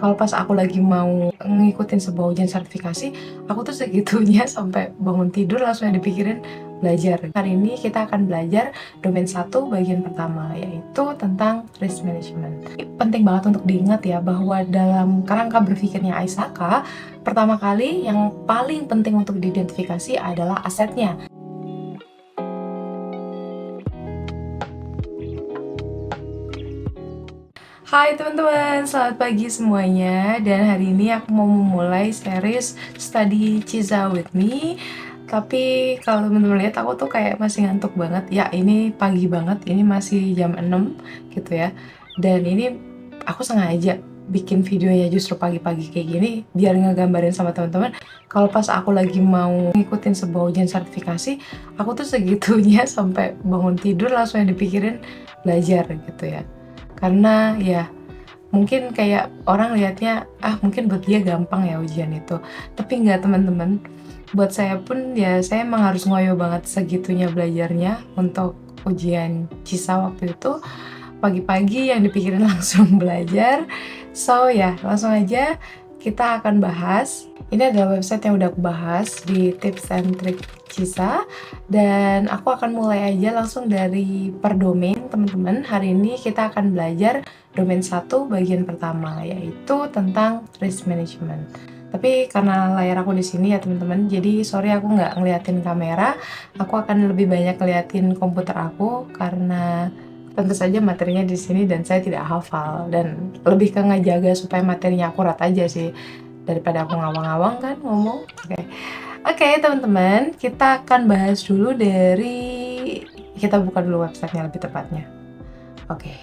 Kalau pas aku lagi mau ngikutin sebuah ujian sertifikasi, aku tuh segitunya sampai bangun tidur langsung yang dipikirin belajar. Hari ini kita akan belajar domain 1 bagian pertama, yaitu tentang risk management. Penting banget untuk diingat ya, bahwa dalam kerangka berpikirnya Aisaka, pertama kali yang paling penting untuk diidentifikasi adalah asetnya. Hai teman-teman, selamat pagi semuanya. Dan hari ini aku mau memulai series Study Ciza with Me. Tapi kalau teman-teman lihat aku tuh kayak masih ngantuk banget. Ya, ini pagi banget, ini masih jam 6 gitu ya. Dan ini aku sengaja bikin videonya justru pagi-pagi kayak gini biar ngegambarin sama teman-teman kalau pas aku lagi mau ngikutin sebuah ujian sertifikasi, aku tuh segitunya sampai bangun tidur langsung yang dipikirin belajar gitu ya. Karena ya mungkin kayak orang lihatnya, mungkin buat dia gampang ya ujian itu. Tapi nggak teman-teman, buat saya pun ya saya emang harus ngoyo banget segitunya belajarnya untuk ujian CISA waktu itu. Pagi-pagi yang dipikirin langsung belajar. So ya, langsung aja kita akan bahas. Ini adalah website yang udah aku bahas di tips and trick CISA, dan aku akan mulai aja langsung dari per domain teman-teman. Hari ini kita akan belajar domain 1 bagian pertama, yaitu tentang risk management. Tapi karena layar aku di sini ya teman-teman, jadi sorry aku nggak ngeliatin kamera. Aku akan lebih banyak ngeliatin komputer aku karena tentu saja materinya di sini dan saya tidak hafal, dan lebih ke ngejaga supaya materinya akurat aja sih daripada aku ngawang-ngawang kan ngomong. Oke, teman-teman, kita akan bahas dulu kita buka dulu websitenya lebih tepatnya. Oke,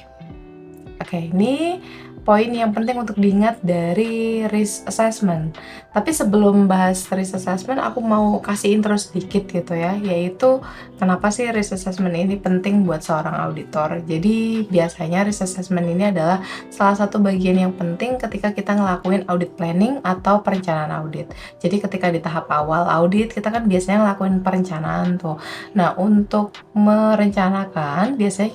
ini poin yang penting untuk diingat dari risk assessment. Tapi sebelum bahas risk assessment, aku mau kasih intro sedikit gitu ya, yaitu kenapa sih risk assessment ini penting buat seorang auditor. Jadi biasanya risk assessment ini adalah salah satu bagian yang penting ketika kita ngelakuin audit planning atau perencanaan audit. Jadi ketika di tahap awal audit, kita kan biasanya ngelakuin perencanaan tuh. Nah, untuk merencanakan, biasanya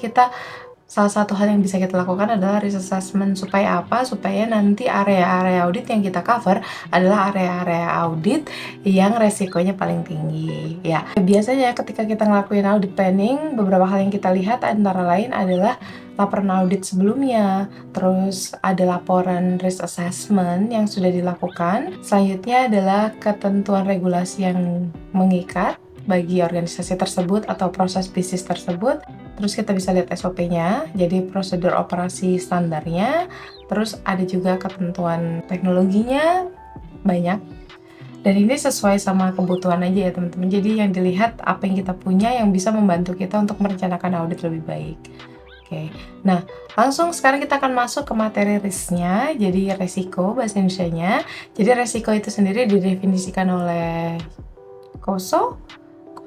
salah satu hal yang bisa kita lakukan adalah risk assessment. Supaya apa? Supaya nanti area-area audit yang kita cover adalah area-area audit yang resikonya paling tinggi. Ya, biasanya ketika kita ngelakuin audit planning, beberapa hal yang kita lihat antara lain adalah laporan audit sebelumnya, terus ada laporan risk assessment yang sudah dilakukan. Selanjutnya adalah ketentuan regulasi yang mengikat bagi organisasi tersebut atau proses bisnis tersebut. Terus kita bisa lihat SOP-nya, jadi prosedur operasi standarnya. Terus ada juga ketentuan teknologinya, banyak. Dan ini sesuai sama kebutuhan aja ya teman-teman. Jadi yang dilihat apa yang kita punya yang bisa membantu kita untuk merencanakan audit lebih baik. Oke, nah langsung sekarang kita akan masuk ke materi risknya. Jadi resiko bahasa Indonesianya. Jadi resiko itu sendiri didefinisikan oleh Koso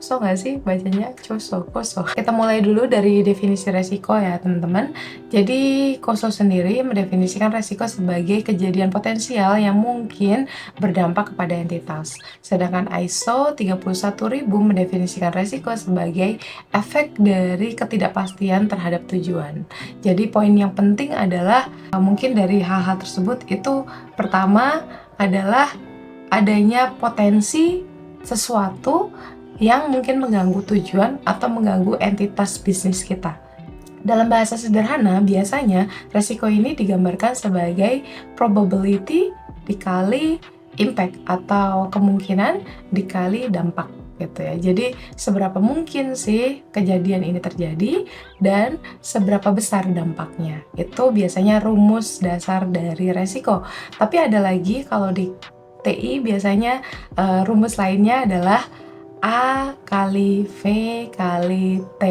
nggak sih bacanya? Koso. Kita mulai dulu dari definisi resiko ya teman-teman. Jadi Koso sendiri mendefinisikan resiko sebagai kejadian potensial yang mungkin berdampak kepada entitas. Sedangkan ISO 31000 mendefinisikan resiko sebagai efek dari ketidakpastian terhadap tujuan. Jadi poin yang penting adalah mungkin dari hal-hal tersebut itu pertama adalah adanya potensi sesuatu yang mungkin mengganggu tujuan atau mengganggu entitas bisnis kita. Dalam bahasa sederhana, biasanya resiko ini digambarkan sebagai probability dikali impact atau kemungkinan dikali dampak gitu ya. Jadi seberapa mungkin sih kejadian ini terjadi dan seberapa besar dampaknya. Itu biasanya rumus dasar dari resiko. Tapi ada lagi kalau di TI biasanya rumus lainnya adalah A kali V kali T,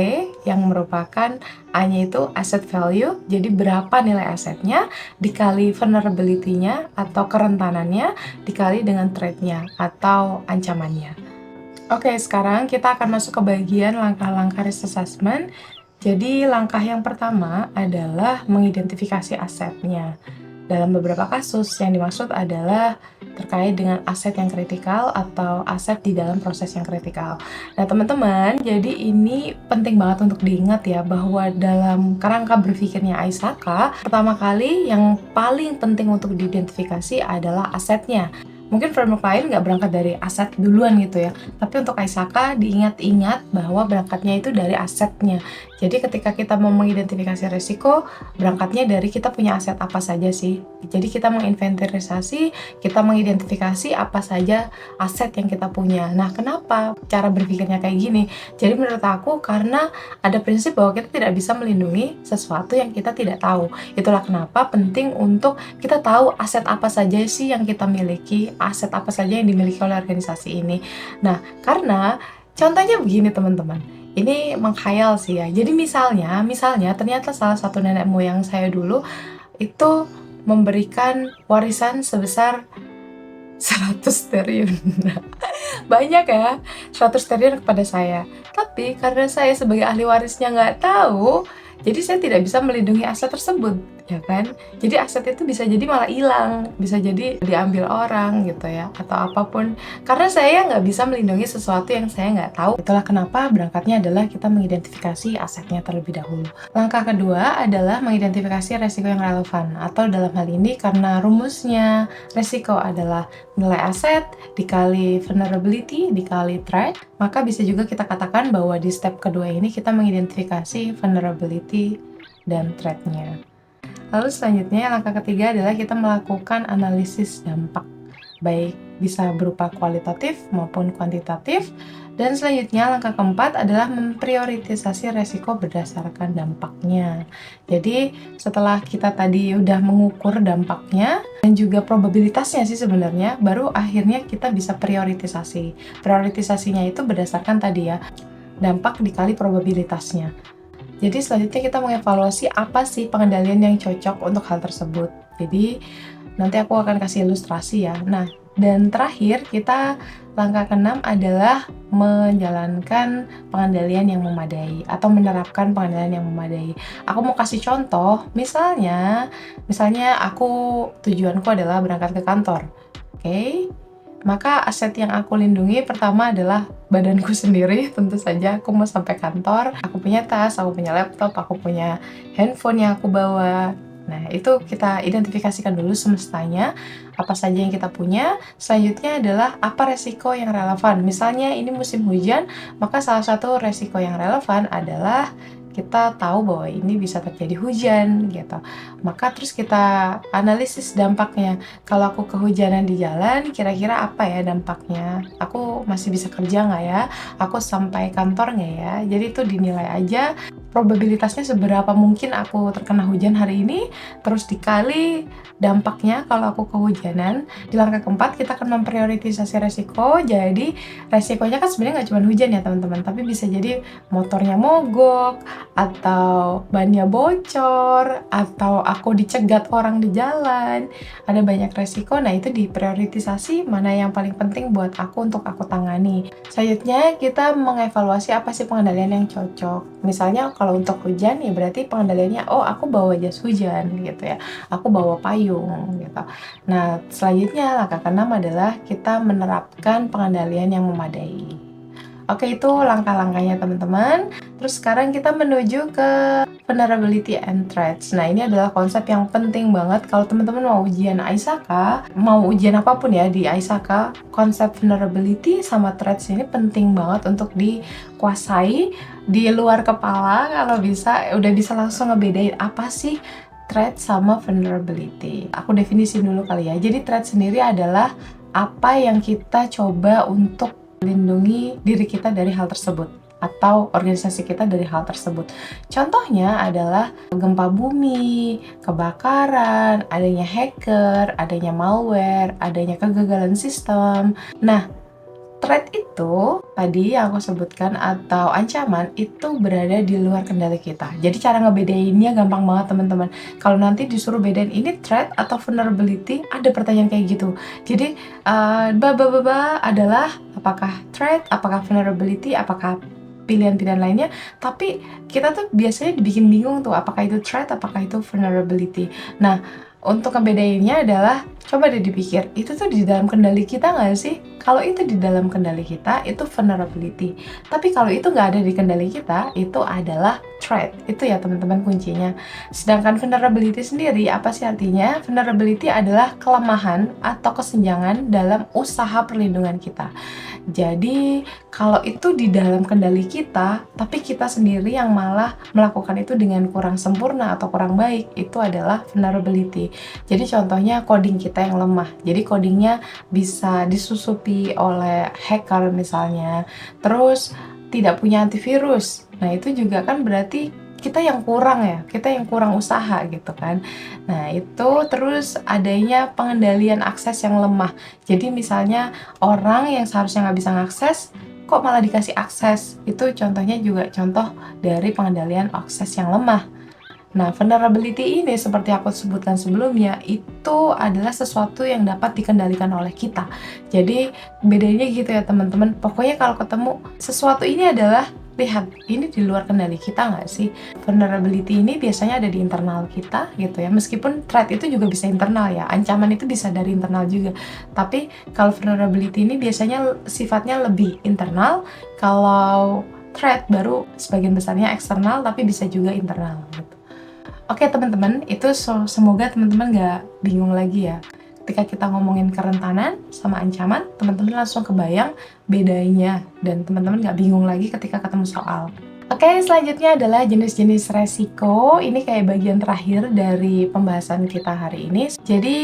yang merupakan A-nya itu asset value, jadi berapa nilai asetnya, dikali vulnerability-nya atau kerentanannya, dikali dengan threat-nya atau ancamannya. Oke, sekarang kita akan masuk ke bagian langkah-langkah risk assessment. Jadi langkah yang pertama adalah mengidentifikasi asetnya. Dalam beberapa kasus, yang dimaksud adalah terkait dengan aset yang kritikal atau aset di dalam proses yang kritikal. Nah, teman-teman, jadi ini penting banget untuk diingat ya, bahwa dalam kerangka berpikirnya Aisaka, pertama kali yang paling penting untuk diidentifikasi adalah asetnya. Mungkin framework lain nggak berangkat dari aset duluan gitu ya, tapi untuk Aisaka diingat-ingat bahwa berangkatnya itu dari asetnya. Jadi ketika kita mau mengidentifikasi risiko, berangkatnya dari kita punya aset apa saja sih. Jadi kita menginventarisasi, kita mengidentifikasi apa saja aset yang kita punya. Nah, kenapa cara berpikirnya kayak gini? Jadi menurut aku karena ada prinsip bahwa kita tidak bisa melindungi sesuatu yang kita tidak tahu. Itulah kenapa penting untuk kita tahu aset apa saja sih yang kita miliki, aset apa saja yang dimiliki oleh organisasi ini. Nah, karena contohnya begini teman-teman. Ini menghayal sih ya. Jadi misalnya ternyata salah satu nenek moyang saya dulu itu memberikan warisan sebesar 100 triliun. Banyak ya, 100 triliun kepada saya. Tapi karena saya sebagai ahli warisnya nggak tahu, jadi saya tidak bisa melindungi aset tersebut, ya kan? Jadi aset itu bisa jadi malah hilang, bisa jadi diambil orang gitu ya, atau apapun. Karena saya nggak bisa melindungi sesuatu yang saya nggak tahu. Itulah kenapa berangkatnya adalah kita mengidentifikasi asetnya terlebih dahulu. Langkah kedua adalah mengidentifikasi resiko yang relevan, atau dalam hal ini karena rumusnya resiko adalah nilai aset dikali vulnerability dikali threat, maka bisa juga kita katakan bahwa di step kedua ini kita mengidentifikasi vulnerability dan threat-nya. Lalu selanjutnya langkah ketiga adalah kita melakukan analisis dampak, baik bisa berupa kualitatif maupun kuantitatif. Dan selanjutnya langkah keempat adalah memprioritisasi resiko berdasarkan dampaknya. Jadi setelah kita tadi udah mengukur dampaknya dan juga probabilitasnya sih sebenarnya, baru akhirnya kita bisa prioritisasi. Prioritisasinya itu berdasarkan tadi ya, dampak dikali probabilitasnya. Jadi selanjutnya kita mengevaluasi apa sih pengendalian yang cocok untuk hal tersebut. Jadi nanti aku akan kasih ilustrasi ya. Nah, dan terakhir kita langkah keenam adalah menjalankan pengendalian yang memadai atau menerapkan pengendalian yang memadai. Aku mau kasih contoh, misalnya aku tujuanku adalah berangkat ke kantor. Oke. Maka aset yang aku lindungi pertama adalah badanku sendiri, tentu saja aku mau sampai kantor, aku punya tas, aku punya laptop, aku punya handphone yang aku bawa. Nah, itu kita identifikasikan dulu semestanya, apa saja yang kita punya. Selanjutnya adalah apa resiko yang relevan. Misalnya ini musim hujan, maka salah satu resiko yang relevan adalah kita tahu bahwa ini bisa terjadi hujan gitu. Maka terus kita analisis dampaknya. Kalau aku kehujanan di jalan, kira-kira apa ya dampaknya? Aku masih bisa kerja nggak ya? Aku sampai kantor nggak ya? Jadi itu dinilai aja probabilitasnya seberapa mungkin aku terkena hujan hari ini, terus dikali dampaknya kalau aku kehujanan. Di langkah keempat kita akan memprioritisasi resiko. Jadi resikonya kan sebenarnya nggak cuma hujan ya teman-teman, tapi bisa jadi motornya mogok, atau bannya bocor, atau aku dicegat orang di jalan. Ada banyak resiko, nah itu diprioritisasi mana yang paling penting buat aku untuk aku tangani. Selanjutnya kita mengevaluasi apa sih pengendalian yang cocok. Misalnya kalau untuk hujan ya berarti pengendaliannya, oh aku bawa jas hujan gitu ya, aku bawa payung gitu. Nah selanjutnya langkah keenam adalah kita menerapkan pengendalian yang memadai. Oke, itu langkah-langkahnya teman-teman. Terus sekarang kita menuju ke vulnerability and threats. Nah, ini adalah konsep yang penting banget kalau teman-teman mau ujian Aisaka, mau ujian apapun ya di Aisaka, konsep vulnerability sama threats ini penting banget untuk dikuasai di luar kepala. Kalau bisa, udah bisa langsung ngebedain apa sih threat sama vulnerability. Aku definisi dulu kali ya. Jadi threat sendiri adalah apa yang kita coba untuk melindungi diri kita dari hal tersebut atau organisasi kita dari hal tersebut. Contohnya adalah gempa bumi, kebakaran, adanya hacker, adanya malware, adanya kegagalan sistem. Nah, threat itu tadi yang aku sebutkan atau ancaman itu berada di luar kendali kita. Jadi cara ngebedainnya gampang banget teman-teman. Kalau nanti disuruh bedain ini threat atau vulnerability, ada pertanyaan kayak gitu. Jadi adalah apakah threat, apakah vulnerability, apakah pilihan-pilihan lainnya, tapi kita tuh biasanya dibikin bingung tuh apakah itu threat, apakah itu vulnerability. Nah, Untuk ngebedainnya adalah, coba deh dipikir, itu tuh di dalam kendali kita nggak sih? Kalau itu di dalam kendali kita, itu vulnerability. Tapi kalau itu nggak ada di kendali kita, itu adalah threat. Itu ya teman-teman kuncinya. Sedangkan vulnerability sendiri, apa sih artinya? Vulnerability adalah kelemahan atau kesenjangan dalam usaha perlindungan kita. Jadi, kalau itu di dalam kendali kita, tapi kita sendiri yang malah melakukan itu dengan kurang sempurna atau kurang baik, itu adalah vulnerability. Jadi contohnya coding kita yang lemah. Jadi codingnya bisa disusupi oleh hacker misalnya. Terus tidak punya antivirus. Nah, itu juga kan berarti kita yang kurang ya, kita yang kurang usaha gitu kan. Nah, itu terus adanya pengendalian akses yang lemah. Jadi misalnya orang yang seharusnya nggak bisa ngakses, kok malah dikasih akses. Itu contohnya juga contoh dari pengendalian akses yang lemah. Nah, vulnerability ini seperti aku sebutkan sebelumnya, itu adalah sesuatu yang dapat dikendalikan oleh kita. Jadi, bedanya gitu ya teman-teman. Pokoknya kalau ketemu sesuatu ini adalah, lihat, ini di luar kendali kita nggak sih? Vulnerability ini biasanya ada di internal kita gitu ya. Meskipun threat itu juga bisa internal ya, ancaman itu bisa dari internal juga. Tapi kalau vulnerability ini biasanya sifatnya lebih internal, kalau threat baru sebagian besarnya eksternal tapi bisa juga internal gitu. Oke teman-teman, itu semoga teman-teman nggak bingung lagi ya. Ketika kita ngomongin kerentanan sama ancaman, teman-teman langsung kebayang bedanya dan teman-teman nggak bingung lagi ketika ketemu soal. Oke, selanjutnya adalah jenis-jenis resiko. Ini kayak bagian terakhir dari pembahasan kita hari ini. Jadi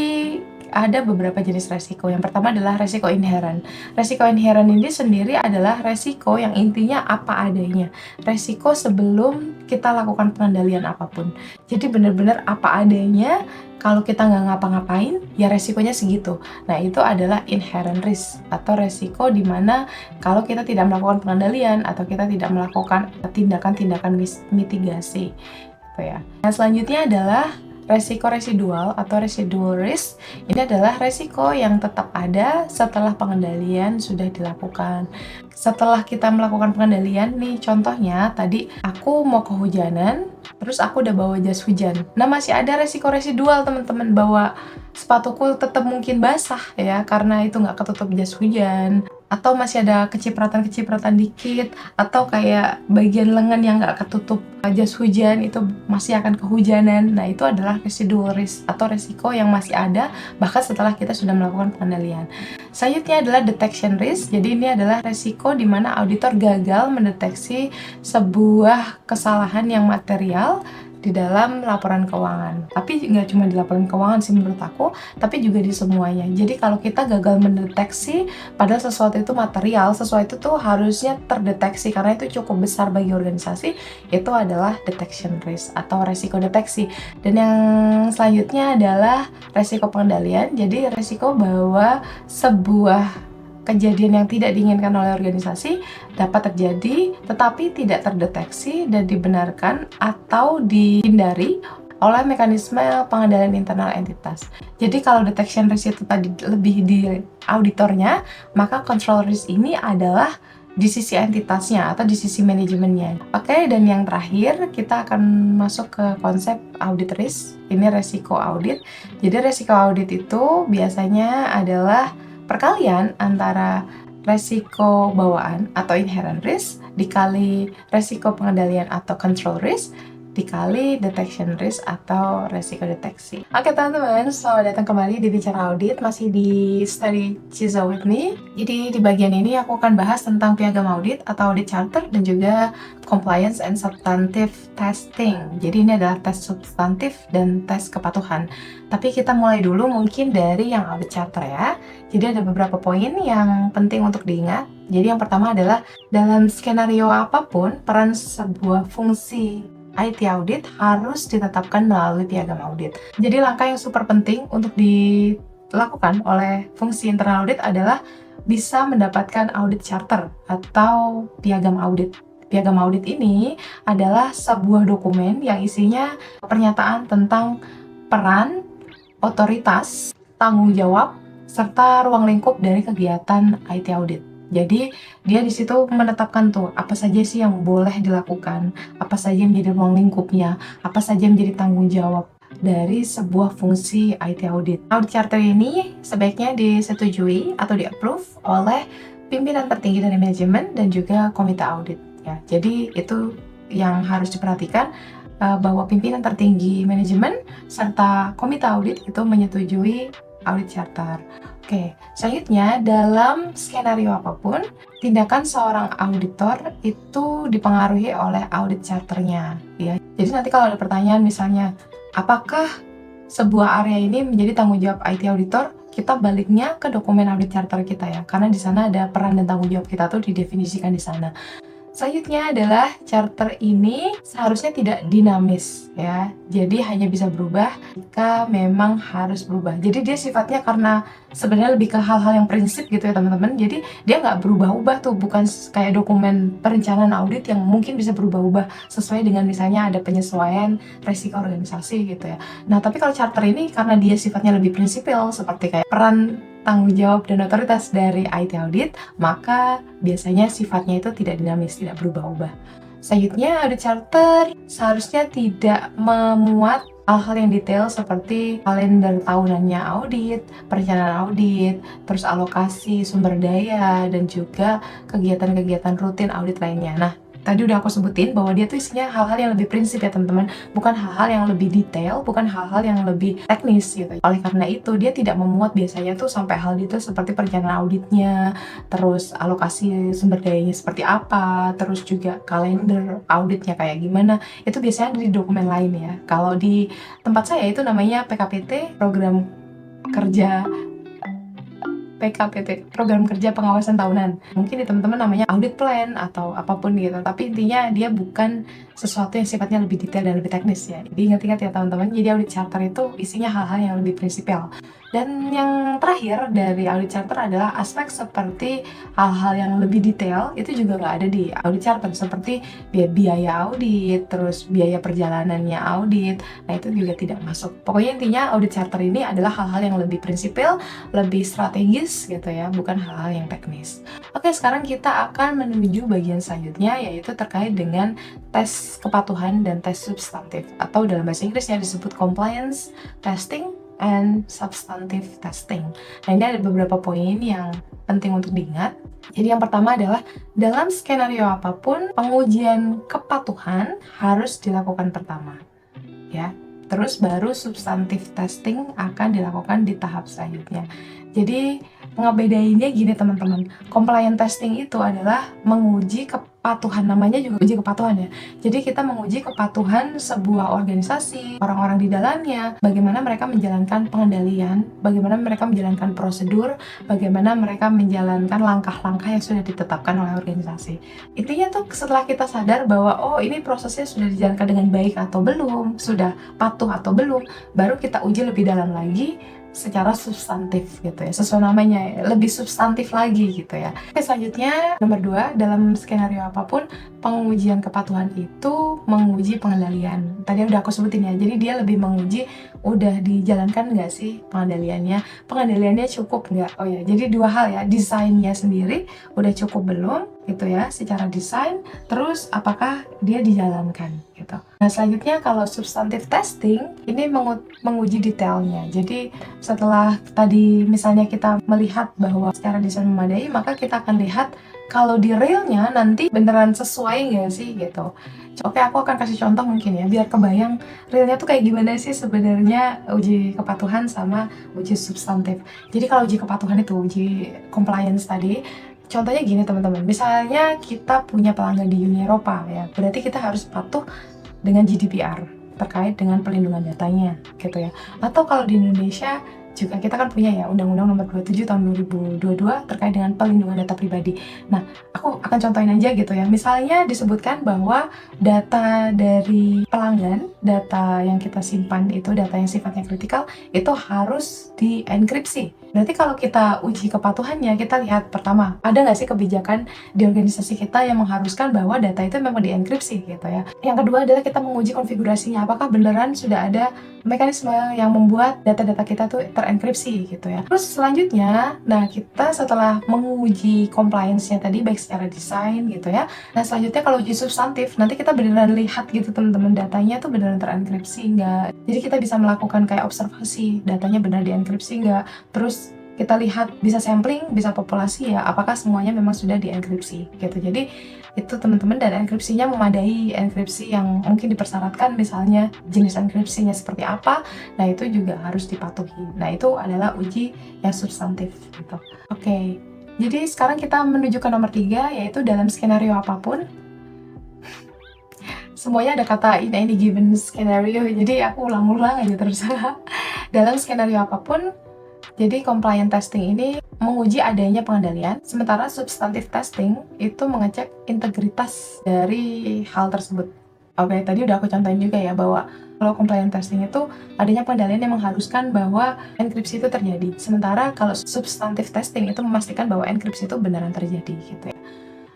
ada beberapa jenis resiko. Yang pertama adalah resiko inherent. Resiko inherent ini sendiri adalah resiko yang intinya apa adanya. Resiko sebelum kita lakukan pengendalian apapun. Jadi benar-benar apa adanya, kalau kita nggak ngapa-ngapain, ya resikonya segitu. Nah, itu adalah inherent risk, atau resiko di mana kalau kita tidak melakukan pengendalian, atau kita tidak melakukan tindakan-tindakan mitigasi. Gitu ya. Nah, selanjutnya adalah resiko residual atau residual risk. Ini adalah resiko yang tetap ada setelah pengendalian sudah dilakukan. Setelah kita melakukan pengendalian nih, contohnya tadi aku mau kehujanan, terus aku udah bawa jas hujan. Nah, masih ada resiko residual teman-teman, bawa sepatuku tetap mungkin basah ya, karena itu nggak ketutup jas hujan. Atau masih ada kecipratan-kecipratan dikit, atau kayak bagian lengan yang nggak ketutup jas hujan, itu masih akan kehujanan. Nah, itu adalah residual risk atau resiko yang masih ada bahkan setelah kita sudah melakukan pengendalian. Selanjutnya adalah detection risk. Jadi ini adalah resiko di mana auditor gagal mendeteksi sebuah kesalahan yang material di dalam laporan keuangan. Tapi nggak cuma di laporan keuangan sih menurut aku, tapi juga di semuanya. Jadi kalau kita gagal mendeteksi padahal sesuatu itu material, sesuatu itu tuh harusnya terdeteksi karena itu cukup besar bagi organisasi, itu adalah detection risk atau resiko deteksi. Dan yang selanjutnya adalah resiko pengendalian. Jadi resiko bahwa sebuah kejadian yang tidak diinginkan oleh organisasi dapat terjadi tetapi tidak terdeteksi dan dibenarkan atau dihindari oleh mekanisme pengendalian internal entitas. Jadi kalau detection risk itu tadi lebih di auditornya, maka control risk ini adalah di sisi entitasnya atau di sisi manajemennya. Oke, dan yang terakhir kita akan masuk ke konsep audit risk. Ini resiko audit. Jadi resiko audit itu biasanya adalah perkalian antara resiko bawaan atau inherent risk dikali resiko pengendalian atau control risk dikali detection risk atau resiko deteksi. Oke teman-teman, selamat datang kembali di Bicara Audit, masih di Study CISA with me. Jadi di bagian ini aku akan bahas tentang piagam audit atau audit charter dan juga compliance and substantive testing. Jadi ini adalah tes substantif dan tes kepatuhan. Tapi kita mulai dulu mungkin dari yang audit charter ya. Jadi ada beberapa poin yang penting untuk diingat. Jadi yang pertama adalah dalam skenario apapun, peran sebuah fungsi IT audit harus ditetapkan melalui piagam audit. Jadi langkah yang super penting untuk dilakukan oleh fungsi internal audit adalah bisa mendapatkan audit charter atau piagam audit. Piagam audit ini adalah sebuah dokumen yang isinya pernyataan tentang peran, otoritas, tanggung jawab, serta ruang lingkup dari kegiatan IT audit. Jadi dia di situ menetapkan tuh apa saja sih yang boleh dilakukan, apa saja yang menjadi ruang lingkupnya, apa saja yang menjadi tanggung jawab dari sebuah fungsi IT audit. Audit charter ini sebaiknya disetujui atau di-approve oleh pimpinan tertinggi dari manajemen dan juga komite audit ya. Jadi itu yang harus diperhatikan, bahwa pimpinan tertinggi manajemen serta komite audit itu menyetujui audit charter. Oke, selanjutnya dalam skenario apapun, tindakan seorang auditor itu dipengaruhi oleh audit charternya ya. Jadi nanti kalau ada pertanyaan misalnya, apakah sebuah area ini menjadi tanggung jawab IT auditor? Kita baliknya ke dokumen audit charter kita ya, karena di sana ada peran dan tanggung jawab kita tuh didefinisikan di sana. Selanjutnya adalah charter ini seharusnya tidak dinamis ya. Jadi hanya bisa berubah jika memang harus berubah. Jadi dia sifatnya karena sebenarnya lebih ke hal-hal yang prinsip gitu ya teman-teman. Jadi dia nggak berubah-ubah tuh, bukan kayak dokumen perencanaan audit yang mungkin bisa berubah-ubah sesuai dengan misalnya ada penyesuaian resiko organisasi gitu ya. Nah tapi kalau charter ini karena dia sifatnya lebih prinsipil seperti kayak peran, tanggung jawab dan otoritas dari IT audit, maka biasanya sifatnya itu tidak dinamis, tidak berubah-ubah. Selanjutnya, audit charter seharusnya tidak memuat hal-hal yang detail seperti kalender tahunannya audit, perencanaan audit, terus alokasi sumber daya, dan juga kegiatan-kegiatan rutin audit lainnya. Nah, tadi udah aku sebutin bahwa dia tuh isinya hal-hal yang lebih prinsip ya teman-teman, bukan hal-hal yang lebih detail, bukan hal-hal yang lebih teknis gitu. Oleh karena itu dia tidak memuat biasanya tuh sampai hal detail seperti perencanaan auditnya, terus alokasi sumber dayanya seperti apa, terus juga kalender auditnya kayak gimana. Itu biasanya di dokumen lain ya. Kalau di tempat saya itu namanya PKPT, program kerja pengawasan tahunan. Mungkin di teman-teman namanya audit plan atau apapun gitu, tapi intinya dia bukan sesuatu yang sifatnya lebih detail dan lebih teknis ya. Jadi ingat-ingat ya teman-teman, jadi audit charter itu isinya hal-hal yang lebih prinsipil. Dan yang terakhir dari audit charter adalah aspek seperti hal-hal yang lebih detail, itu juga nggak ada di audit charter, seperti biaya audit, terus biaya perjalanannya audit, nah itu juga tidak masuk. Pokoknya intinya audit charter ini adalah hal-hal yang lebih prinsipil, lebih strategis gitu ya, bukan hal-hal yang teknis. Oke, sekarang kita akan menuju bagian selanjutnya, yaitu terkait dengan tes kepatuhan dan tes substantif, atau dalam bahasa Inggrisnya disebut compliance testing and substantive testing. Nah, ini ada beberapa poin yang penting untuk diingat. Jadi yang pertama adalah dalam skenario apapun, pengujian kepatuhan harus dilakukan pertama ya. Terus baru substantive testing akan dilakukan di tahap selanjutnya. Jadi ngebedainnya gini teman-teman, compliance testing itu adalah menguji kepatuhan, namanya juga uji kepatuhan ya. Jadi kita menguji kepatuhan sebuah organisasi, orang-orang di dalamnya, bagaimana mereka menjalankan pengendalian, bagaimana mereka menjalankan prosedur, bagaimana mereka menjalankan langkah-langkah yang sudah ditetapkan oleh organisasi. Intinya tuh setelah kita sadar bahwa oh ini prosesnya sudah dijalankan dengan baik atau belum, sudah patuh atau belum, baru kita uji lebih dalam lagi secara substantif gitu ya, sesuai namanya, lebih substantif lagi gitu ya. Oke, selanjutnya nomor 2, dalam skenario apapun pengujian kepatuhan itu menguji pengendalian. Tadi udah aku sebutin ya, jadi dia lebih menguji udah dijalankan nggak sih pengendaliannya cukup nggak. Oh ya, jadi dua hal ya, desainnya sendiri udah cukup belum gitu ya secara desain, terus apakah dia dijalankan gitu. Nah selanjutnya kalau substantive testing ini menguji detailnya. Jadi setelah tadi misalnya kita melihat bahwa secara desain memadai, maka kita akan lihat kalau di realnya nanti beneran sesuai nggak sih gitu. Oke, aku akan kasih contoh mungkin ya, biar kebayang realnya tuh kayak gimana sih sebenarnya uji kepatuhan sama uji substantif. Jadi kalau uji kepatuhan itu uji compliance tadi, contohnya gini teman-teman, misalnya kita punya pelanggan di Uni Eropa ya, berarti kita harus patuh dengan GDPR terkait dengan perlindungan datanya gitu ya. Atau kalau di Indonesia juga kita kan punya ya Undang-Undang Nomor 27 Tahun 2022 terkait dengan perlindungan data pribadi. Nah, aku akan contohin aja gitu ya. Misalnya disebutkan bahwa data dari pelanggan, data yang kita simpan itu data yang sifatnya kritikal, itu harus dienkripsi. Berarti kalau kita uji kepatuhannya, kita lihat pertama, ada nggak sih kebijakan di organisasi kita yang mengharuskan bahwa data itu memang dienkripsi gitu ya. Yang kedua adalah kita menguji konfigurasinya, apakah beneran sudah ada mekanisme yang membuat data-data kita tuh terenkripsi gitu ya. Terus selanjutnya, nah kita setelah menguji compliance-nya tadi baik secara desain gitu ya. Nah selanjutnya kalau uji substantif, nanti kita beneran lihat gitu teman-teman datanya tuh beneran benar terenkripsi nggak. Jadi kita bisa melakukan kayak observasi, datanya benar dienkripsi nggak. Terus kita lihat bisa sampling, bisa populasi ya, apakah semuanya memang sudah dienkripsi gitu. Jadi itu teman-teman, dan enkripsinya memadai, enkripsi yang mungkin dipersyaratkan, misalnya jenis enkripsinya seperti apa, nah itu juga harus dipatuhi. Nah itu adalah uji yang substantif gitu. Oke, jadi sekarang kita menuju ke nomor 3, yaitu dalam skenario apapun. Semuanya ada kata in any given scenario, jadi aku ulang-ulang aja terus. Dalam skenario apapun, jadi compliant testing ini menguji adanya pengendalian, sementara substantive testing itu mengecek integritas dari hal tersebut. Oke, tadi udah aku contohin juga ya bahwa kalau compliant testing itu adanya pengendalian yang mengharuskan bahwa enkripsi itu terjadi. Sementara kalau substantive testing itu memastikan bahwa enkripsi itu beneran terjadi gitu ya.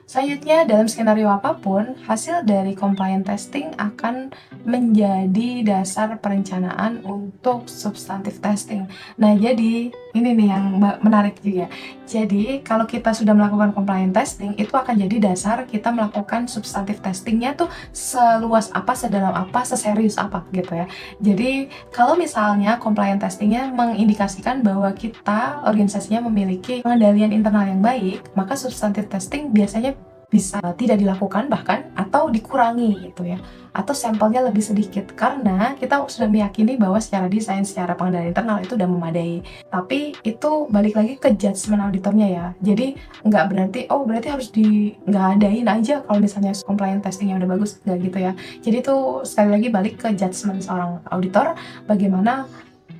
Selanjutnya, dalam skenario apapun, hasil dari compliant testing akan menjadi dasar perencanaan untuk substantive testing. Nah, jadi ini nih yang menarik juga. Jadi, kalau kita sudah melakukan compliant testing, itu akan jadi dasar kita melakukan substantive testingnya tuh seluas apa, sedalam apa, seserius apa gitu ya. Jadi, kalau misalnya compliant testingnya mengindikasikan bahwa kita, organisasinya memiliki pengendalian internal yang baik, maka substantive testing biasanya bisa tidak dilakukan bahkan, atau dikurangi gitu ya, atau sampelnya lebih sedikit, karena kita sudah meyakini bahwa secara desain, secara pengendalian internal itu udah memadai. Tapi itu balik lagi ke judgement auditornya ya, jadi nggak berarti berarti harus nggak adain aja kalau misalnya compliant testingnya udah bagus, nggak gitu ya. Jadi itu sekali lagi balik ke judgement seorang auditor, bagaimana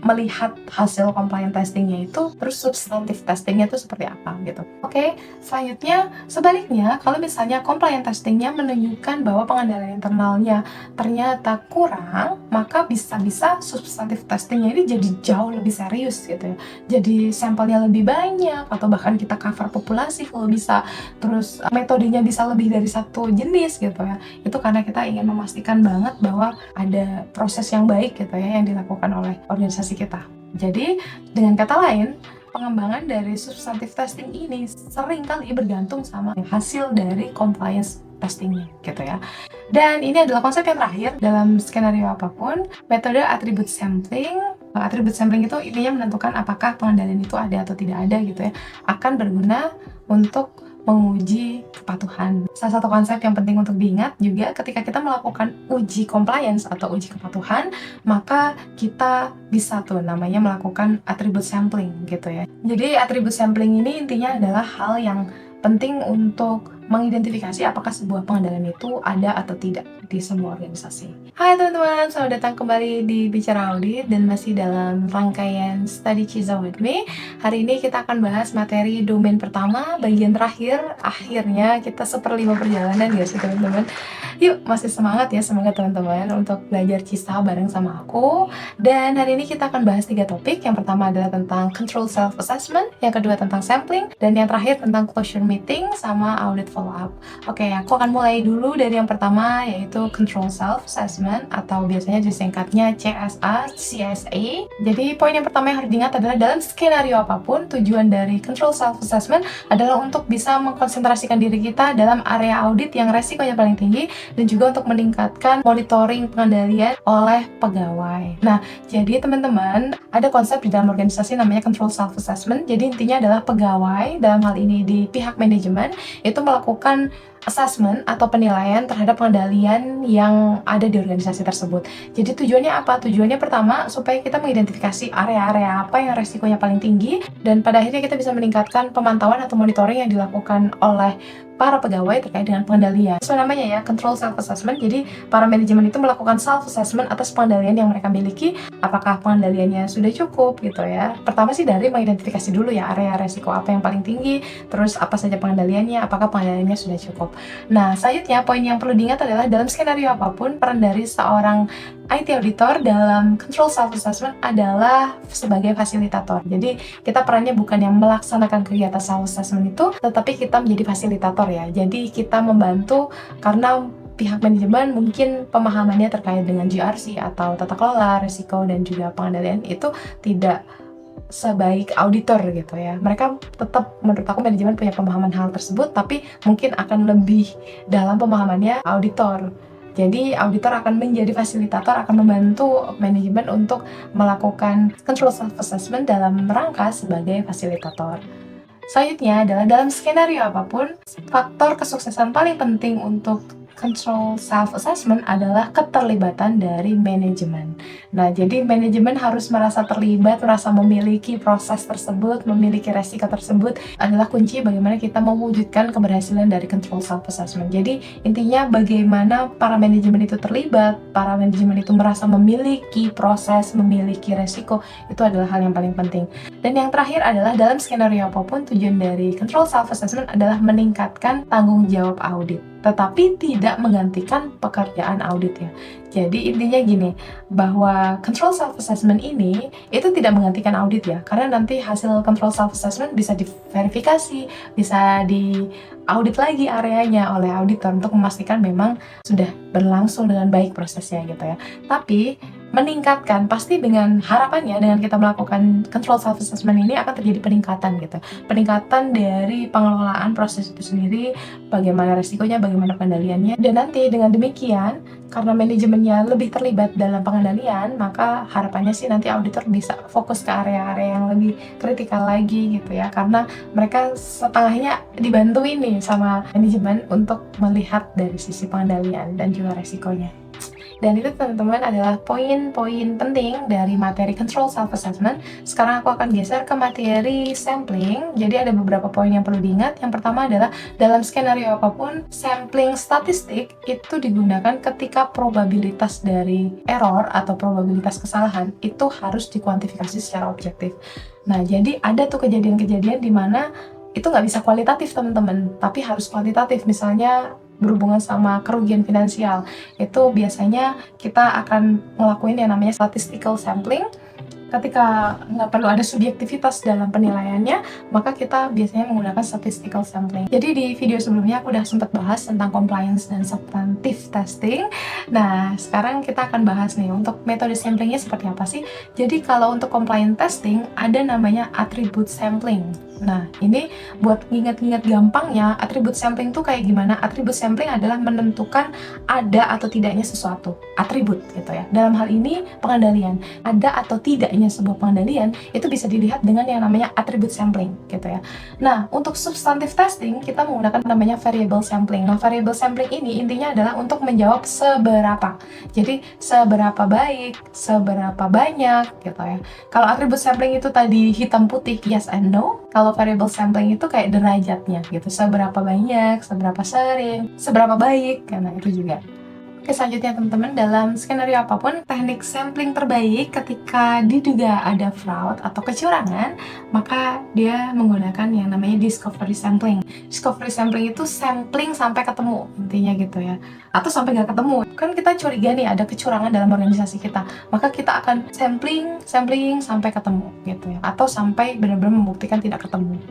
melihat hasil compliant testingnya itu, terus substantive testingnya itu seperti apa gitu. Oke, selanjutnya sebaliknya, kalau misalnya compliant testingnya menunjukkan bahwa pengendalian internalnya ternyata kurang, maka bisa-bisa substantive testingnya ini jadi jauh lebih serius gitu ya. Jadi sampelnya lebih banyak, atau bahkan kita cover populasi kalau bisa, terus metodenya bisa lebih dari satu jenis gitu ya. Itu karena kita ingin memastikan banget bahwa ada proses yang baik gitu ya yang dilakukan oleh organisasi kita. Jadi dengan kata lain, pengembangan dari substantive testing ini sering kali bergantung sama hasil dari compliance testingnya gitu ya. Dan ini adalah konsep yang terakhir dalam skenario apapun, metode attribute sampling. Attribute sampling itu intinya menentukan apakah pengendalian itu ada atau tidak ada gitu ya, akan berguna untuk menguji kepatuhan. Salah satu konsep yang penting untuk diingat juga ketika kita melakukan uji compliance atau uji kepatuhan, maka kita bisa tuh namanya melakukan attribute sampling gitu ya. Jadi attribute sampling ini intinya adalah hal yang penting untuk mengidentifikasi apakah sebuah pengendalian itu ada atau tidak di semua organisasi. Hai teman-teman, selamat datang kembali di Bicara Audit dan masih dalam rangkaian Study CISA with me. Hari ini kita akan bahas materi domain pertama, bagian terakhir. Akhirnya kita 1/5 perjalanan ya sih teman-teman. Yuk, masih semangat ya, semangat teman-teman untuk belajar CISA bareng sama aku. Dan hari ini kita akan bahas 3 topik. Yang pertama adalah tentang control self-assessment, yang kedua tentang sampling, dan yang terakhir tentang closure meeting sama audit follow up. Oke, aku akan mulai dulu dari yang pertama, yaitu control self-assessment atau biasanya disingkatnya CSA, CSA. Jadi poin yang pertama yang harus diingat adalah dalam skenario apapun, tujuan dari control self-assessment adalah untuk bisa mengkonsentrasikan diri kita dalam area audit yang resikonya paling tinggi, dan juga untuk meningkatkan monitoring pengendalian oleh pegawai. Nah, jadi teman-teman, ada konsep di dalam organisasi namanya control self-assessment. Jadi intinya adalah pegawai, dalam hal ini di pihak manajemen, itu melakukan assessment atau penilaian terhadap pengendalian yang ada di organisasi tersebut. Jadi tujuannya apa? Tujuannya pertama, supaya kita mengidentifikasi area-area apa yang resikonya paling tinggi, dan pada akhirnya kita bisa meningkatkan pemantauan atau monitoring yang dilakukan oleh para pegawai terkait dengan pengendalian. Sesuai namanya ya, control self-assessment. Jadi para manajemen itu melakukan self-assessment atas pengendalian yang mereka miliki, apakah pengendaliannya sudah cukup gitu ya. Pertama sih dari mengidentifikasi dulu ya area resiko apa yang paling tinggi, terus apa saja pengendaliannya, apakah pengendaliannya sudah cukup. Nah, selanjutnya poin yang perlu diingat adalah dalam skenario apapun, peran dari seorang IT auditor dalam control self-assessment adalah sebagai fasilitator. Jadi kita perannya bukan yang melaksanakan kegiatan self-assessment itu, tetapi kita menjadi fasilitator ya. Jadi kita membantu karena pihak manajemen mungkin pemahamannya terkait dengan GRC atau tata kelola, risiko, dan juga pengendalian itu tidak sebaik auditor gitu ya. Mereka tetap, menurut aku manajemen punya pemahaman hal tersebut, tapi mungkin akan lebih dalam pemahamannya auditor. Jadi auditor akan menjadi fasilitator, akan membantu manajemen untuk melakukan control self-assessment dalam rangka sebagai fasilitator. Selanjutnya adalah dalam skenario apapun, faktor kesuksesan paling penting untuk control self-assessment adalah keterlibatan dari manajemen. Nah, jadi manajemen harus merasa terlibat, merasa memiliki proses tersebut, memiliki resiko tersebut adalah kunci bagaimana kita mewujudkan keberhasilan dari control self-assessment. Jadi, intinya bagaimana para manajemen itu terlibat, para manajemen itu merasa memiliki proses, memiliki resiko, itu adalah hal yang paling penting. Dan yang terakhir adalah dalam skenario apapun, tujuan dari control self-assessment adalah meningkatkan tanggung jawab audit, tetapi tidak menggantikan pekerjaan audit ya. Jadi intinya gini, bahwa control self-assessment ini itu tidak menggantikan audit ya, karena nanti hasil control self-assessment bisa diverifikasi, bisa diaudit lagi areanya oleh auditor untuk memastikan memang sudah berlangsung dengan baik prosesnya gitu ya. Tapi meningkatkan, pasti dengan harapannya dengan kita melakukan control self-assessment ini akan terjadi peningkatan gitu. Peningkatan dari pengelolaan proses itu sendiri, bagaimana resikonya, bagaimana pengendaliannya, dan nanti dengan demikian, karena manajemennya lebih terlibat dalam pengendalian, maka harapannya sih nanti auditor bisa fokus ke area-area yang lebih kritikal lagi gitu ya, karena mereka setengahnya dibantuin nih sama manajemen untuk melihat dari sisi pengendalian dan juga resikonya. Dan itu teman-teman adalah poin-poin penting dari materi control self-assessment. Sekarang aku akan geser ke materi sampling. Jadi ada beberapa poin yang perlu diingat. Yang pertama adalah dalam skenario apapun, sampling statistik itu digunakan ketika probabilitas dari error atau probabilitas kesalahan itu harus dikuantifikasi secara objektif. Nah, jadi ada tuh kejadian-kejadian di mana itu nggak bisa kualitatif teman-teman, tapi harus kuantitatif. Misalnya berhubungan sama kerugian finansial, itu biasanya kita akan ngelakuin yang namanya statistical sampling. Ketika nggak perlu ada subjektivitas dalam penilaiannya, maka kita biasanya menggunakan statistical sampling. Jadi di video sebelumnya aku udah sempat bahas tentang compliance dan substantive testing. Nah, sekarang kita akan bahas nih untuk metode samplingnya seperti apa sih. Jadi kalau untuk compliance testing ada namanya attribute sampling. Nah, ini buat nginget-nginget gampangnya, attribute sampling tuh kayak gimana? Attribute sampling adalah menentukan ada atau tidaknya sesuatu, atribut gitu ya. Dalam hal ini pengendalian, ada atau tidaknya sebuah pengendalian itu bisa dilihat dengan yang namanya attribute sampling gitu ya. Nah, untuk substantive testing kita menggunakan namanya variable sampling. Nah, variable sampling ini intinya adalah untuk menjawab seberapa. Jadi seberapa baik, seberapa banyak gitu ya. Kalau attribute sampling itu tadi hitam putih, yes and no. Kalau variable sampling itu kayak derajatnya gitu, seberapa banyak, seberapa sering, seberapa baik, karena itu juga. Oke, selanjutnya teman-teman, dalam skenario apapun, teknik sampling terbaik ketika diduga ada fraud atau kecurangan, maka dia menggunakan yang namanya discovery sampling. Discovery sampling itu sampling sampai ketemu, intinya gitu ya. Atau sampai nggak ketemu. Kan kita curiga nih ada kecurangan dalam organisasi kita, maka kita akan sampling sampai ketemu gitu ya. Atau sampai benar-benar membuktikan tidak ketemu.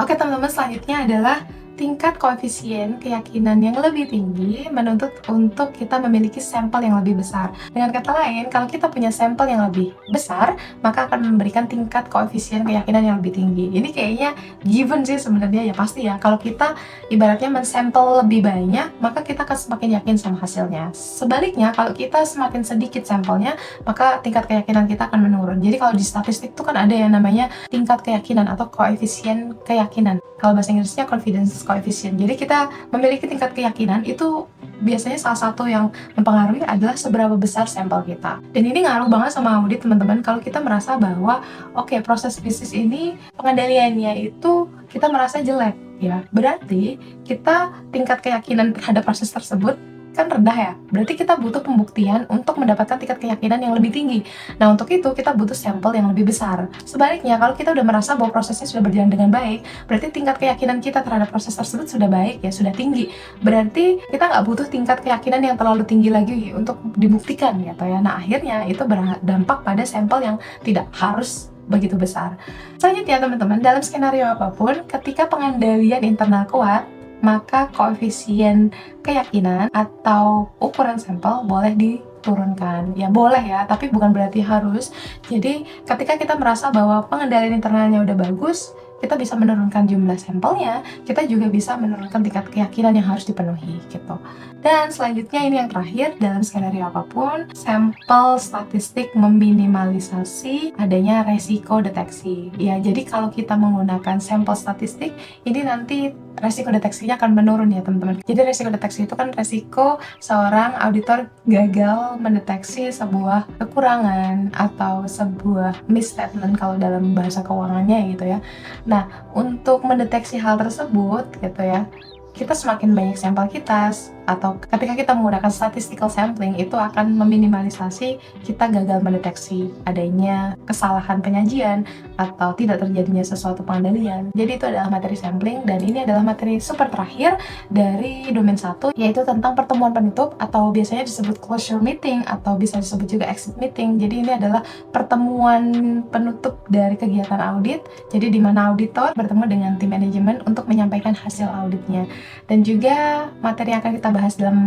Oke teman-teman, selanjutnya adalah tingkat koefisien keyakinan yang lebih tinggi menuntut untuk kita memiliki sampel yang lebih besar. Dengan kata lain, kalau kita punya sampel yang lebih besar, maka akan memberikan tingkat koefisien keyakinan yang lebih tinggi. Ini kayaknya given sih sebenarnya, ya pasti ya. Kalau kita ibaratnya mensampel lebih banyak, maka kita akan semakin yakin sama hasilnya. Sebaliknya, kalau kita semakin sedikit sampelnya, maka tingkat keyakinan kita akan menurun. Jadi kalau di statistik itu kan ada yang namanya tingkat keyakinan atau koefisien keyakinan. Kalau bahasa Inggrisnya confidence coefficient. Jadi kita memiliki tingkat keyakinan itu biasanya salah satu yang mempengaruhi adalah seberapa besar sampel kita. Dan ini ngaruh banget sama audit teman-teman. Kalau kita merasa bahwa oke, proses bisnis ini pengendaliannya itu kita merasa jelek ya, berarti kita tingkat keyakinan terhadap proses tersebut kan rendah ya, berarti kita butuh pembuktian untuk mendapatkan tingkat keyakinan yang lebih tinggi. Nah, untuk itu kita butuh sampel yang lebih besar. Sebaliknya, kalau kita udah merasa bahwa prosesnya sudah berjalan dengan baik, berarti tingkat keyakinan kita terhadap proses tersebut sudah baik ya, sudah tinggi. Berarti kita nggak butuh tingkat keyakinan yang terlalu tinggi lagi untuk dibuktikan ya, ya. Nah, akhirnya itu berdampak pada sampel yang tidak harus begitu besar. Selanjutnya teman-teman, dalam skenario apapun, ketika pengendalian internal kuat, maka koefisien keyakinan atau ukuran sampel boleh diturunkan. Ya boleh ya, tapi bukan berarti harus. Jadi ketika kita merasa bahwa pengendalian internalnya udah bagus, kita bisa menurunkan jumlah sampelnya, kita juga bisa menurunkan tingkat keyakinan yang harus dipenuhi gitu. Dan selanjutnya ini yang terakhir, dalam skenario apapun, sampel statistik meminimalisasi adanya resiko deteksi. Ya, jadi kalau kita menggunakan sampel statistik, ini nanti resiko deteksinya akan menurun ya teman-teman. Jadi resiko deteksi itu kan resiko seorang auditor gagal mendeteksi sebuah kekurangan atau sebuah misstatement kalau dalam bahasa keuangannya gitu ya. Nah, untuk mendeteksi hal tersebut gitu ya, kita semakin banyak sampel kita atau ketika kita menggunakan statistical sampling itu akan meminimalisasi kita gagal mendeteksi adanya kesalahan penyajian atau tidak terjadinya sesuatu pengendalian. Jadi itu adalah materi sampling dan ini adalah materi super terakhir dari domain 1 yaitu tentang pertemuan penutup atau biasanya disebut closure meeting atau bisa disebut juga exit meeting. Jadi ini adalah pertemuan penutup dari kegiatan audit. Jadi di mana auditor bertemu dengan tim manajemen untuk menyampaikan hasil auditnya. Dan juga materi yang akan kita bahas dalam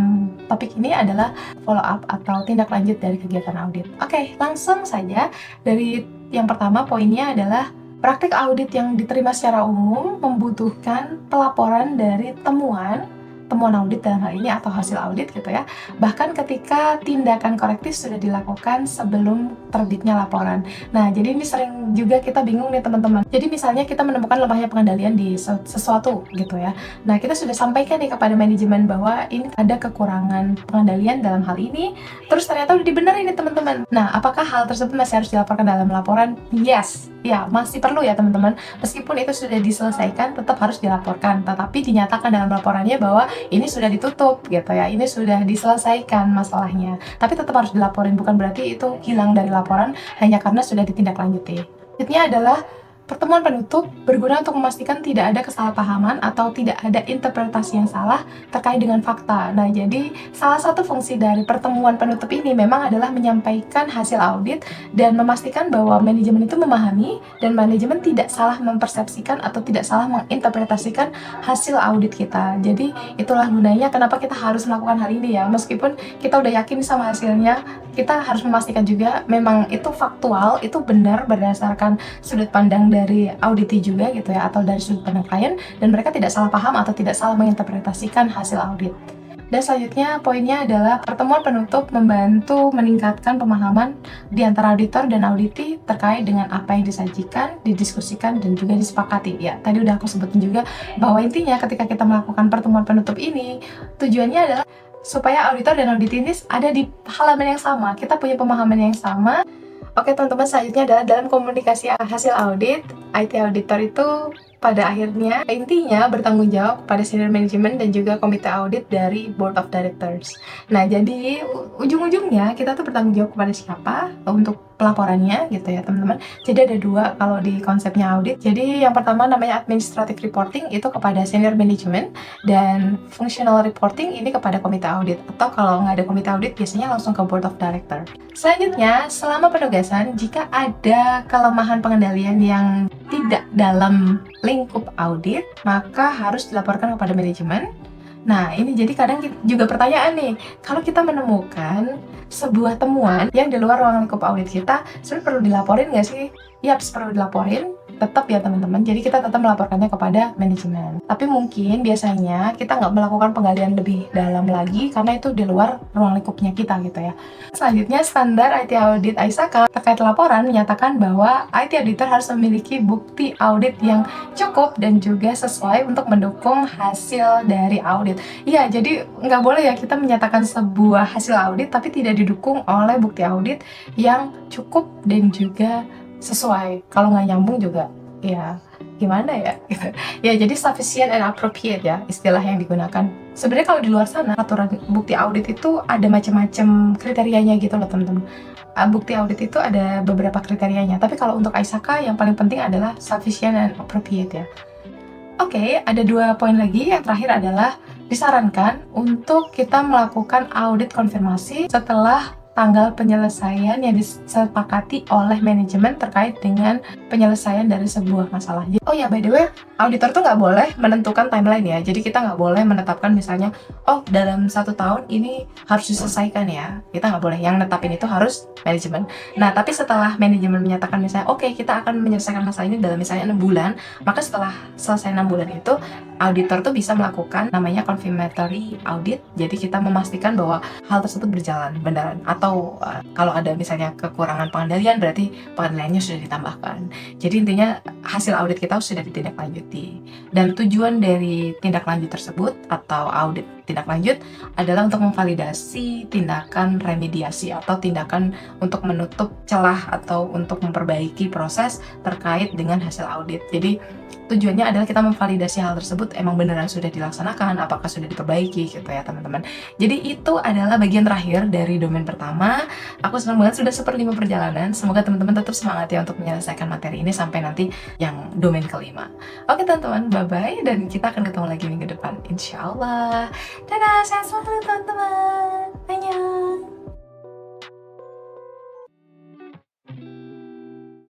topik ini adalah follow up atau tindak lanjut dari kegiatan audit. Oke, langsung saja dari yang pertama poinnya adalah praktik audit yang diterima secara umum membutuhkan pelaporan dari temuan audit dalam hal ini atau hasil audit gitu ya, bahkan ketika tindakan korektif sudah dilakukan sebelum terbitnya laporan. Nah, jadi ini sering juga kita bingung nih teman-teman. Jadi misalnya kita menemukan lemahnya pengendalian di sesuatu gitu ya. Nah, kita sudah sampaikan nih kepada manajemen bahwa ini ada kekurangan pengendalian dalam hal ini, terus ternyata udah dibenerin nih teman-teman. Nah, apakah hal tersebut masih harus dilaporkan dalam laporan? Yes, ya masih perlu ya teman-teman. Meskipun itu sudah diselesaikan, tetap harus dilaporkan. Tetapi dinyatakan dalam laporannya bahwa ini sudah ditutup gitu ya, ini sudah diselesaikan masalahnya. Tapi tetap harus dilaporin, bukan berarti itu hilang dari laporan hanya karena sudah ditindaklanjuti. Selanjutnya adalah pertemuan penutup berguna untuk memastikan tidak ada kesalahpahaman atau tidak ada interpretasi yang salah terkait dengan fakta. Nah, jadi salah satu fungsi dari pertemuan penutup ini memang adalah menyampaikan hasil audit dan memastikan bahwa manajemen itu memahami dan manajemen tidak salah mempersepsikan atau tidak salah menginterpretasikan hasil audit kita. Jadi itulah gunanya kenapa kita harus melakukan hal ini ya. Meskipun kita udah yakin sama hasilnya, kita harus memastikan juga memang itu faktual, itu benar berdasarkan sudut pandang dari auditi juga gitu ya, atau dari sudut pandang klien, dan mereka tidak salah paham atau tidak salah menginterpretasikan hasil audit. Dan selanjutnya poinnya adalah pertemuan penutup membantu meningkatkan pemahaman di antara auditor dan auditi terkait dengan apa yang disajikan, didiskusikan, dan juga disepakati. Ya, tadi udah aku sebutin juga bahwa intinya ketika kita melakukan pertemuan penutup ini, tujuannya adalah supaya auditor dan auditinis ada di halaman yang sama, kita punya pemahaman yang sama. Oke teman-teman, selanjutnya adalah dalam komunikasi hasil audit, IT auditor itu pada akhirnya intinya bertanggung jawab kepada senior management dan juga komite audit dari board of directors. Nah, jadi ujung-ujungnya kita tuh bertanggung jawab kepada siapa untuk pelaporannya gitu ya teman-teman. Jadi ada dua kalau di konsepnya audit. Jadi yang pertama namanya administrative reporting, itu kepada senior management, dan functional reporting ini kepada komite audit, atau kalau nggak ada komite audit biasanya langsung ke board of director. Selanjutnya, selama penugasan jika ada kelemahan pengendalian yang tidak dalam lingkup audit, maka harus dilaporkan kepada manajemen. Nah, ini jadi kadang juga pertanyaan nih, kalau kita menemukan sebuah temuan yang di luar ruang lingkup audit kita, sebenarnya perlu dilaporin nggak sih? Yap, perlu dilaporin, tetap ya teman-teman. Jadi kita tetap melaporkannya kepada manajemen. Tapi mungkin biasanya kita nggak melakukan penggalian lebih dalam lagi karena itu di luar ruang lingkupnya kita gitu ya. Selanjutnya, standar IT Audit ISAKA terkait laporan menyatakan bahwa IT Auditor harus memiliki bukti audit yang cukup dan juga sesuai untuk mendukung hasil dari audit. Iya, jadi nggak boleh ya kita menyatakan sebuah hasil audit tapi tidak didukung oleh bukti audit yang cukup dan juga sesuai. Kalau nggak nyambung juga ya gimana ya gitu. Ya, jadi sufficient and appropriate ya istilah yang digunakan. Sebenarnya kalau di luar sana aturan bukti audit itu ada macam-macam kriterianya gitu loh teman-teman. Bukti audit itu ada beberapa kriterianya, tapi kalau untuk ISAKA yang paling penting adalah sufficient and appropriate ya. Oke, ada dua poin lagi. Yang terakhir adalah disarankan untuk kita melakukan audit konfirmasi setelah tanggal penyelesaian yang disepakati oleh manajemen terkait dengan penyelesaian dari sebuah masalah. Oh ya, by the way, auditor tuh nggak boleh menentukan timeline ya. Jadi kita nggak boleh menetapkan misalnya, oh dalam 1 tahun ini harus diselesaikan ya. Kita nggak boleh. Yang netapin itu harus manajemen. Nah, tapi setelah manajemen menyatakan misalnya, oke, kita akan menyelesaikan masalah ini dalam misalnya 6 bulan, maka setelah selesai 6 bulan itu, auditor tuh bisa melakukan namanya confirmatory audit. Jadi kita memastikan bahwa hal tersebut berjalan beneran, atau kalau ada misalnya kekurangan pengendalian, berarti pengendaliannya sudah ditambahkan. Jadi intinya hasil audit kita sudah ditindaklanjuti, dan tujuan dari tindak lanjut tersebut atau audit tindak lanjut adalah untuk memvalidasi tindakan remediasi atau tindakan untuk menutup celah atau untuk memperbaiki proses terkait dengan hasil audit. Jadi tujuannya adalah kita memvalidasi hal tersebut emang beneran sudah dilaksanakan, apakah sudah diperbaiki gitu ya teman-teman. Jadi itu adalah bagian terakhir dari domain pertama. Aku senang banget sudah seperlima perjalanan. Semoga teman-teman tetap semangat ya untuk menyelesaikan materi ini sampai nanti yang domain kelima. Oke teman-teman, bye-bye, dan kita akan ketemu lagi minggu depan insya Allah. Dadah, sehat selalu teman-teman.